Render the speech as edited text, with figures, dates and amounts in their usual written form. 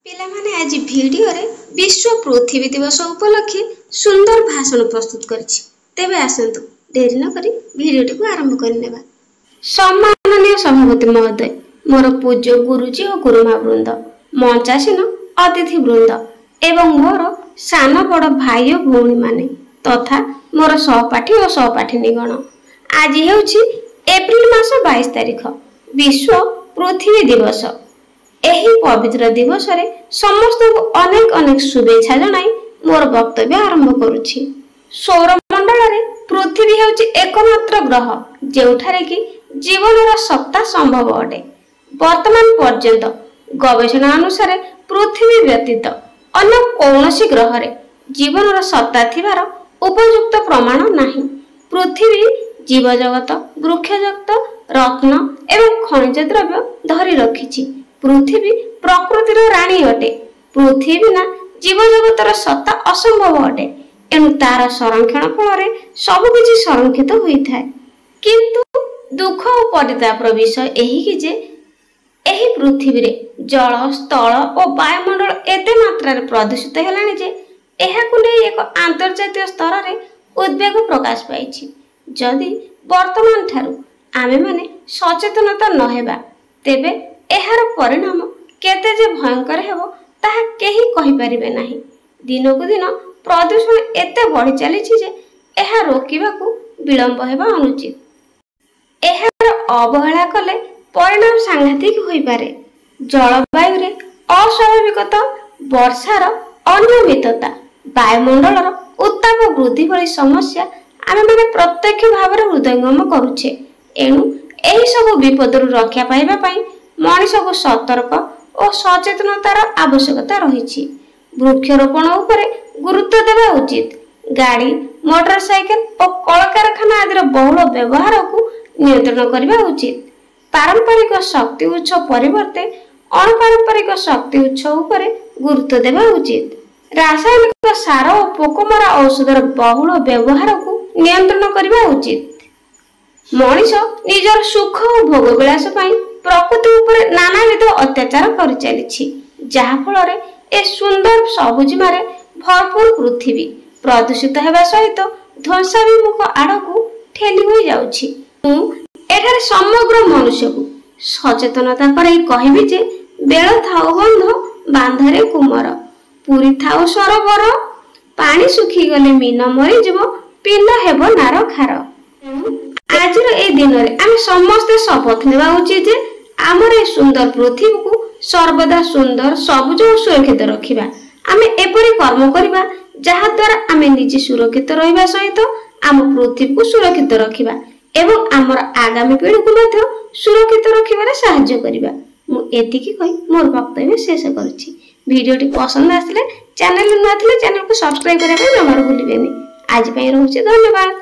पिलामाने आज वीडियो रे विश्व पृथ्वी दिवस उपलक्षे सुंदर भाषण प्रस्तुत करिछि। तेबे आसंतु देरी न करी वीडियोटी को आरंभ करनेबा। सम्माननीय सभापति महोदय, मोर पूज्य गुरुजी और गुरुमा वृंद, मंचासीन अतिथि वृंद एवं मोर सान बड़ भाई और भौणी माने तथा मोर सहपाठी और सहपाठिनीगण, आज हेउछि एप्रिल मास 22 तारिख विश्व पृथ्वी दिवस। एही पवित्र दिवस रे समस्त को अनेक अनेक शुभेच्छा जनाई मोर वक्तव्य आरंभ करुछि। सौरमंडल रे पृथ्वी हेउछि एकमात्र ग्रह जेउठारे कि जीवनर सत्ता संभव अटे। वर्तमान पर्यंत गवेषणा अनुसार पृथ्वी व्यतीत अन्य कौनसी ग्रह रे जीवनर सत्ता थिबार उपयुक्त प्रमाण नाही। पृथ्वी जीव जगत, वृक्ष जगत, रत्न एवं खनिज द्रव्य धरी रखिछि। पृथ्वी प्रकृतिर राणी अटे। पृथ्वी बिना जीव जगतर सत्ता असंभव अटे। एणु तार संरक्षण फल सबकिछि संरक्षित होइथाय। किंतु दुख और परितापर विषय एही कि जे एही पृथ्वी रे जल, स्थल और वायुमंडल एते मात्रा रे प्रदूषित हेलानि जे एहाकु नै एक अंतर्जातीय स्तर रे उद्वेग प्रकाश पाइछि। जदि वर्तमान ठारू आमे माने सचेतनता न हेबा तेबे एहार परिणाम केते जे भयंकर हेबो ताहा केही कहि परिबे नाही। दिनकु दिन प्रदूषण एते बढ़ी चलीछि जे एहा रोकिबाकू विलंब हेबा अनुचित। एहार अवहेला कले परिणाम सांघातिक होई पारे। जलवायु रे अस्वाभाविकता, वर्षार अनियमितता, वायुमंडलर उत्ताप वृद्धि भली समस्या आमे माने प्रत्यक्ष भाव रे हृदयंगम करूछे। एणु एही सब विपदरु रक्षा पाइबा पई मनुष्य को सतर्क और सचेतनतार आवश्यकता रही। वृक्षरोपण उपरे गुरुत्व देवा उचित। गाड़ी, मोटरसाइकेल और कलकारखाना आदि बहुल व्यवहार को नियंत्रण करने उचित। पारंपरिक शक्ति उत्स परिवर्ते अणपारंपरिक शक्ति उत्स उपरे गुरुत्व देवा उचित। रासायनिक सार और पोकमरा औषधर बहुल व्यवहार को नियंत्रण करने उचित। मनुष्य निजर सुख और भोगविलास प्रकृति उपरे नानाविध अत्याचार कर चली, जहा फल ए सुंदर सबुजिमारे भरपूर पृथ्वी प्रदूषित होगा सहित ध्वंसाभिमुख आड़क ठेली हो जाउछि। एठारे समग्र मनुष्य को सचेतनता कराई कहबी जे बेल थाउ बंध बांधरे कुमर, पुरी थाउ सरोवर, पानी सुखी गले मीन मरी जीव, पिंड हेबो नार खार। आज ए दिन रे आमे समस्ते शपथ नेबा उचित जे आमर ए सुंदर पृथ्वी को सर्वदा सुंदर, सबुज और सुरक्षित रखिबा। आमे एपरि कर्म करिबा जहा द्वारा आमे निजे सुरक्षित रहिबा सहित आम पृथ्वी को सुरक्षित रखिबा एवं आमर आगामी पीढ़ी को मध्य सुरक्षित रखिबारे सहाय्य करिबा। मु एतिकी कहि मोर वक्तव्य शेष करूछि। वीडियोटी पसंद आसिले चैनल न आथिले चैनल को सब्सक्राइब करिबा जमार भूलिबेनी। आज पई रहउछि, धन्यवाद।